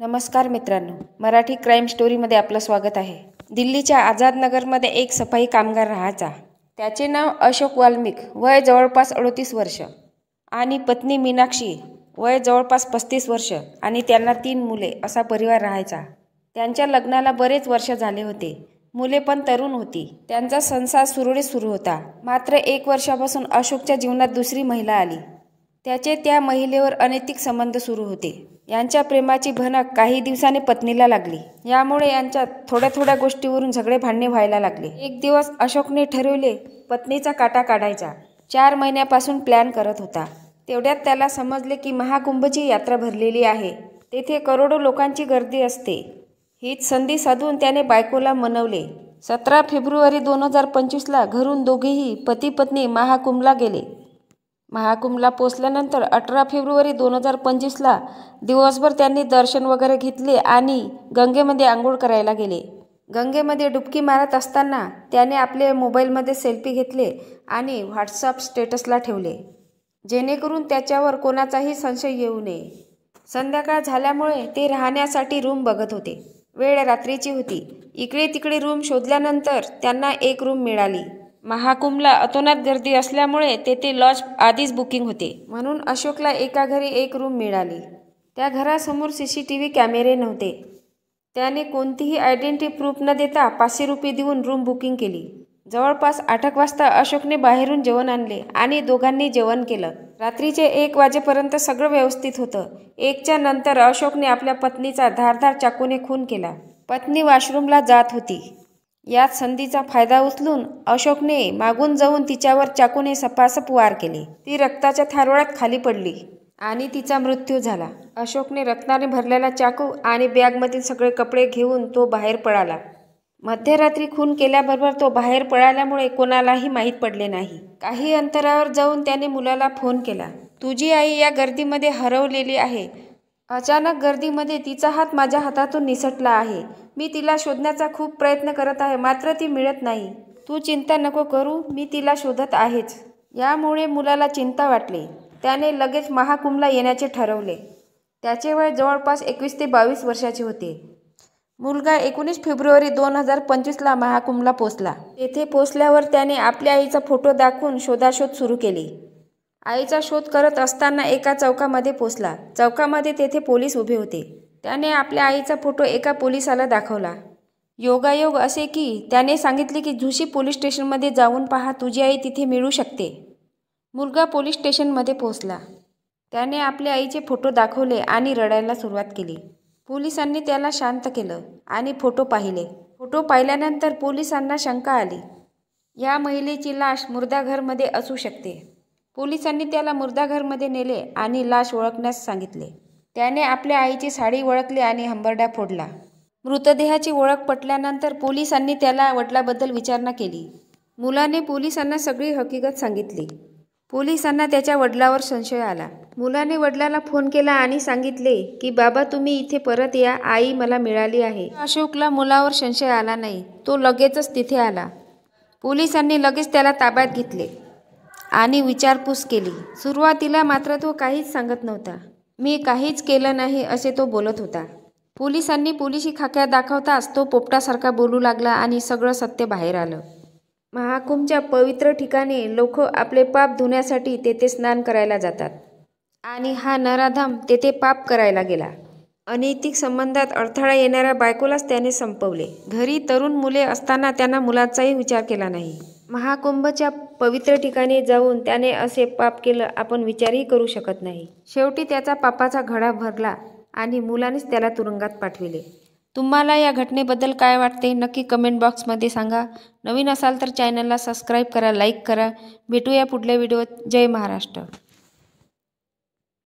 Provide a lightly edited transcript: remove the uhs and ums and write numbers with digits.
नमस्कार मित्रांनो, मराठी क्राईम स्टोरीमध्ये आपलं स्वागत आहे। दिल्लीच्या आझाद नगरमध्ये एक सफाई कामगार राहायचा। त्याचे नाव अशोक वाल्मिक, वय जवळपास 38 वर्ष आणि पत्नी मीनाक्षी, वय जवळपास 35 वर्ष आणि त्यांना 3 मुले असा परिवार राहायचा। त्यांच्या लग्नाला बरेच वर्ष झाले होते। मुले पण तरुण होती। त्यांचा संसार सुरळीत सुरू होता। मात्र 1 वर्षापासून अशोकच्या जीवनात दुसरी महिला आली। त्याचे त्या महिलेवर अनैतिक संबंध सुरू होते। यांच्या प्रेमाची भनक काही दिवसांनी पत्नीला लागली। यामुळे यांच्यात थोड्या गोष्टीवरून झगडे भांडणे व्हायला लागले। एक दिवस अशोकने ठरवले पत्नीचा काटा काढायचा। 4 महिन्यापासून प्लॅन करत होता। तेवढ्यात त्याला समजले की महाकुंभची यात्रा भरलेली आहे। तेथे करोडो लोकांची गर्दी असते। हीच संधी साधून त्याने बायकोला मनवले। 17 फेब्रुवारी 2025ला घरून दोघेही पती पत्नी महाकुंभला गेले। महाकुंभला पोचल्यानंतर 18 फेब्रुवारी 2025ला दिवसभर त्यांनी दर्शन वगैरे घेतले आणि गंगेमध्ये आंघोळ करायला गेले। गंगेमध्ये डुबकी मारत असताना त्याने आपले मोबाईलमध्ये सेल्फी घेतले आणि व्हॉट्सअप स्टेटसला ठेवले, जेणेकरून त्याच्यावर कोणाचाही संशय येऊ नये। संध्याकाळ झाल्यामुळे ते राहण्यासाठी रूम बघत होते। वेळ रात्रीची होती। इकडे तिकडे रूम शोधल्यानंतर त्यांना एक रूम मिळाली। महाकुंभला अतोनात गर्दी असल्यामुळे तेथे लॉज आधीच बुकिंग होते, म्हणून अशोकला एका घरी एक रूम मिळाली। त्या घरासमोर CCTV कॅमेरे नव्हते। त्याने कोणतीही आयडेंटिटी प्रूफ न देता 500 रुपये देऊन रूम बुकिंग केली। जवळपास 8 वाजता अशोकने बाहेरून जेवण आणले आणि दोघांनी जेवण केलं। रात्रीचे 1 वाजेपर्यंत सगळं व्यवस्थित होतं। 1च्या नंतर अशोकने आपल्या पत्नीचा धारदार चाकूने खून केला। पत्नी वॉशरूमला जात होती। यात संधीचा फायदा उचलून अशोकने मागून जाऊन तिच्यावर चाकूने सपासप वार केले। ती रक्ताच्या थारोळ्यात खाली पडली आणि तिचा मृत्यू झाला। अशोकने रक्ताने भरलेला चाकू आणि बॅगमधील सगळे कपडे घेऊन तो बाहेर पळाला। मध्यरात्री खून केल्याबरोबर तो बाहेर पळाल्यामुळे कोणालाही माहीत पडले नाही। काही अंतरावर जाऊन त्याने मुलाला फोन केला, तुझी आई या गर्दीमध्ये हरवलेली आहे। अचानक गर्दीमध्ये तिचा हात माझ्या हातातून निसटला आहे। मी तिला शोधण्याचा खूप प्रयत्न करत आहे, मात्र ती मिळत नाही। तू चिंता नको करू, मी तिला शोधत आहेच। यामुळे मुलाला चिंता वाटली। त्याने लगेच महाकुंभला येण्याचे ठरवले। त्याचे वय जवळपास 21 ते 22 वर्षाचे होते। मुलगा 19 फेब्रुवारी 2025ला महाकुंभला पोचला। तेथे पोचल्यावर त्याने आपल्या आईचा फोटो दाखवून शोधाशोध सुरू केली। आईचा शोध करत असताना एका चौकामध्ये पोचला। चौकामध्ये तेथे पोलीस उभे होते। त्याने आपल्या आईचा फोटो एका पोलिसाला दाखवला। योगायोग असे की त्याने सांगितले की झुशी पोलीस स्टेशनमध्ये जाऊन पहा, तुझी आई तिथे मिळू शकते। मुलगा पोलीस स्टेशनमध्ये पोहोचला। त्याने आपल्या आईचे फोटो दाखवले आणि रडायला सुरुवात केली। पोलिसांनी त्याला शांत केलं आणि फोटो पाहिले। फोटो पाहिल्यानंतर पोलिसांना शंका आली, या महिलेची लाश मुर्दाघरमध्ये असू शकते। पोलिसांनी त्याला मुर्दाघरमध्ये नेले आणि लाश ओळखण्यास सांगितले। त्याने आपल्या आईची साडी ओळखली आणि हंबरडा फोडला। मृतदेहाची ओळख पटल्यानंतर पोलिसांनी त्याला वडिलांबद्दल विचारणा केली। मुलाने पोलिसांना सगळी हकीकत सांगितली। पोलिसांना त्याच्या वडिलांवर संशय आला। मुलाने वडिलांना फोन केला आणि सांगितले की बाबा, तुम्ही इथे परत या, आई मला मिळाली आहे। अशोकला मुलावर संशय आला नाही। तो लगेचच तिथे आला। पोलिसांनी लगेच त्याला ताब्यात घेतले आणि विचारपूस केली। सुरुवातीला मात्र तो काहीच सांगत नव्हता। मी काहीच केलं नाही असे तो बोलत होता। पोलिसांनी पोलिसी खाक्या दाखवताच तो पोपटासारखा बोलू लागला आणि सगळं सत्य बाहेर आलं। महाकुंभच्या पवित्र ठिकाणी लोक आपले पाप धुण्यासाठी तेथे स्नान करायला जातात आणि हा नराधम तेथे पाप करायला गेला। अनैतिक संबंधात अडथळा येणाऱ्या बायकोलाच त्याने संपवले। घरी तरुण मुले असताना त्यांना मुलाचाही विचार केला नाही। महाकुंभच्या पवित्र ठिकाणी जाऊन त्याने असे पाप केलं, आपण विचारही करू शकत नाही। शेवटी त्याचा पापाचा घडा भरला आणि मुलानेच त्याला तुरुंगात पाठविले। तुम्हाला या घटनेबद्दल काय वाटते नक्की कमेंट बॉक्समध्ये सांगा। नवीन असाल तर चॅनलला सबस्क्राईब करा, लाईक करा। भेटूया पुढल्या व्हिडिओत। जय महाराष्ट्र।